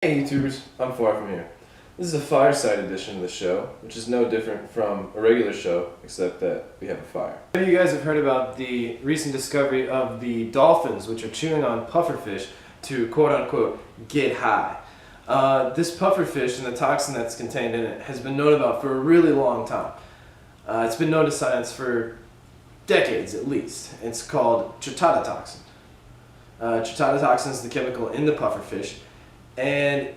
Hey YouTubers, I'm Far From Here. This is a fireside edition of the show, which is no different from a regular show, except that we have a fire. Maybe you guys have heard about the recent discovery of the dolphins, which are chewing on pufferfish to quote-unquote get high. This pufferfish and the toxin that's contained in it has been known about for a really long time. It's been known to science for decades at least. It's called tritatoxin. Tritatoxin is the chemical in the pufferfish, and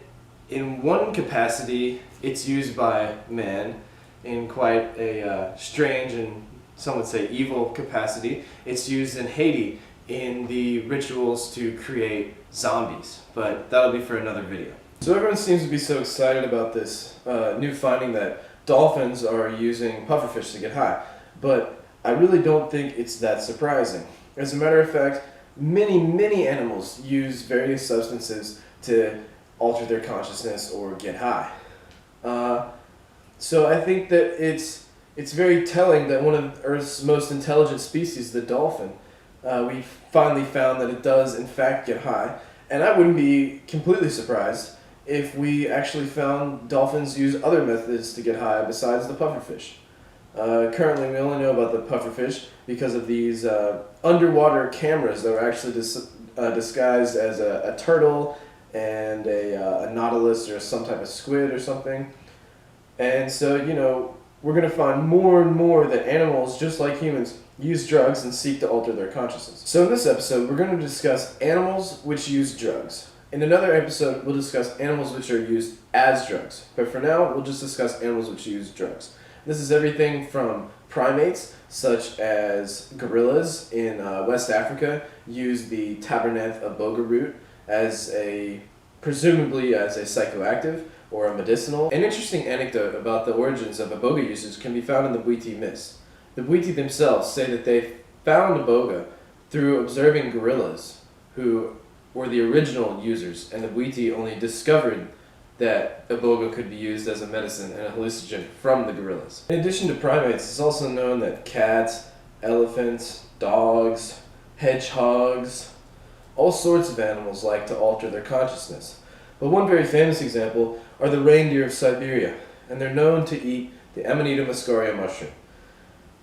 in one capacity it's used by man in quite a strange and some would say evil capacity. It's used in Haiti in the rituals to create zombies, but that'll be for another video. So everyone seems to be so excited about this new finding that dolphins are using pufferfish to get high, but I really don't think it's that surprising. As a matter of fact, many animals use various substances to alter their consciousness or get high. So I think that it's very telling that one of Earth's most intelligent species, the dolphin, we finally found that it does in fact get high, and I wouldn't be completely surprised if we actually found dolphins use other methods to get high besides the pufferfish. Currently we only know about the pufferfish because of these underwater cameras that were actually disguised as a turtle and a nautilus or some type of squid or something. And so, you know, we're going to find more and more that animals, just like humans, use drugs and seek to alter their consciousness. So in this episode, we're going to discuss animals which use drugs. In another episode, we'll discuss animals which are used as drugs. But for now, we'll just discuss animals which use drugs. This is everything from primates, such as gorillas in West Africa, use the tabernath iboga root as presumably as a psychoactive or a medicinal. An interesting anecdote about the origins of iboga usage can be found in the Bwiti myths. The Bwiti themselves say that they found iboga through observing gorillas, who were the original users, and the Bwiti only discovered that iboga could be used as a medicine and a hallucinogen from the gorillas. In addition to primates, it's also known that cats, elephants, dogs, hedgehogs, all sorts of animals like to alter their consciousness. But one very famous example are the reindeer of Siberia, and they're known to eat the Amanita muscaria mushroom.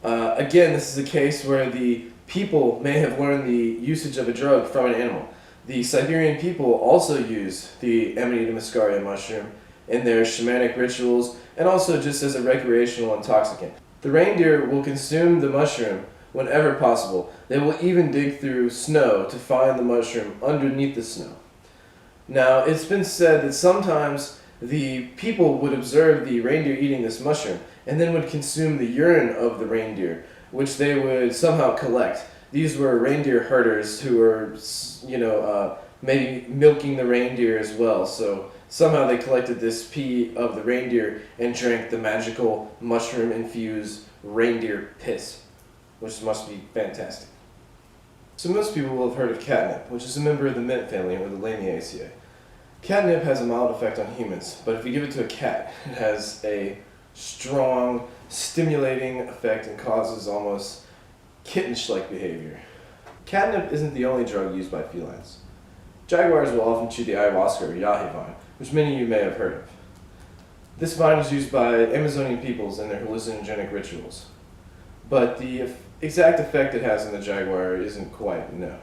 Again, this is a case where the people may have learned the usage of a drug from an animal. The Siberian people also use the Amanita muscaria mushroom in their shamanic rituals and also just as a recreational intoxicant. The reindeer will consume the mushroom whenever possible. They will even dig through snow to find the mushroom underneath the snow. Now, it's been said that sometimes the people would observe the reindeer eating this mushroom and then would consume the urine of the reindeer, which they would somehow collect. These were reindeer herders who were, maybe milking the reindeer as well. So somehow they collected this pee of the reindeer and drank the magical mushroom-infused reindeer piss, which must be fantastic. So most people will have heard of catnip, which is a member of the mint family or the Lamiaceae. Catnip has a mild effect on humans, but if you give it to a cat, it has a strong, stimulating effect and causes almost kittenish-like behavior. Catnip isn't the only drug used by felines. Jaguars will often chew the ayahuasca or yahe vine, which many of you may have heard of. This vine is used by Amazonian peoples in their hallucinogenic rituals, but the exact effect it has on the jaguar isn't quite known.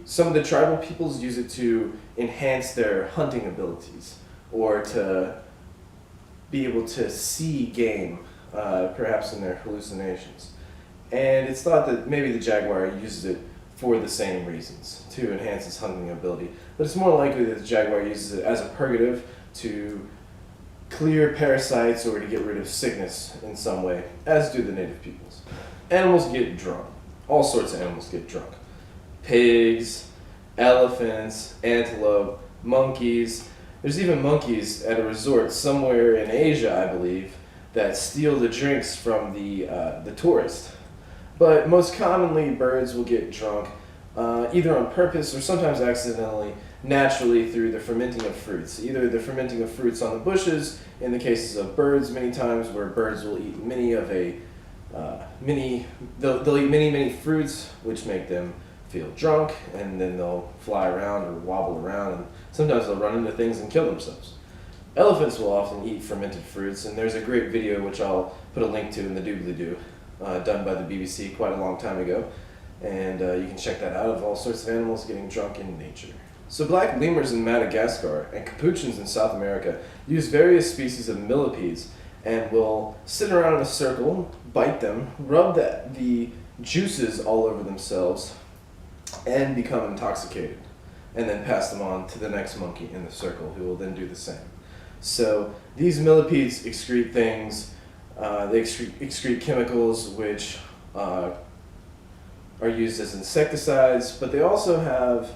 Some of the tribal peoples use it to enhance their hunting abilities or to be able to see game, perhaps in their hallucinations. And it's thought that maybe the jaguar uses it for the same reasons, to enhance its hunting ability. But it's more likely that the jaguar uses it as a purgative to clear parasites or to get rid of sickness in some way, as do the native peoples. Animals get drunk. All sorts of animals get drunk. Pigs, elephants, antelope, monkeys. There's even monkeys at a resort somewhere in Asia, I believe, that steal the drinks from the tourists. But most commonly, birds will get drunk, either on purpose or sometimes accidentally, naturally through the fermenting of fruits. Either the fermenting of fruits on the bushes, in the cases of birds many times, where birds will eat they'll eat many fruits, which make them feel drunk, and then they'll fly around or wobble around, and sometimes they'll run into things and kill themselves. Elephants will often eat fermented fruits, and there's a great video which I'll put a link to in the doobly-doo, done by the BBC quite a long time ago, and you can check that out, of all sorts of animals getting drunk in nature. So black lemurs in Madagascar and capuchins in South America use various species of millipedes and will sit around in a circle, bite them, rub the juices all over themselves, and become intoxicated, and then pass them on to the next monkey in the circle, who will then do the same. So these millipedes excrete things, they excrete chemicals which are used as insecticides, but they also have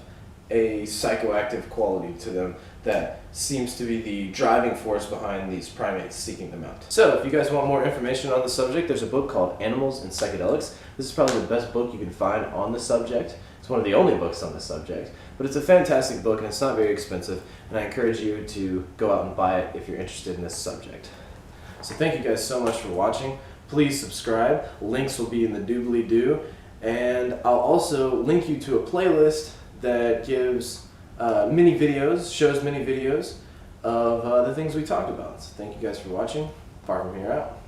a psychoactive quality to them that seems to be the driving force behind these primates seeking them out. So if you guys want more information on the subject, there's a book called Animals and Psychedelics. This is probably the best book you can find on the subject. It's one of the only books on the subject, but it's a fantastic book and it's not very expensive, and I encourage you to go out and buy it if you're interested in this subject. So thank you guys so much for watching. Please subscribe. Links will be in the doobly-doo, and I'll also link you to a playlist that gives shows many videos of the things we talked about. So thank you guys for watching. Far From Here out.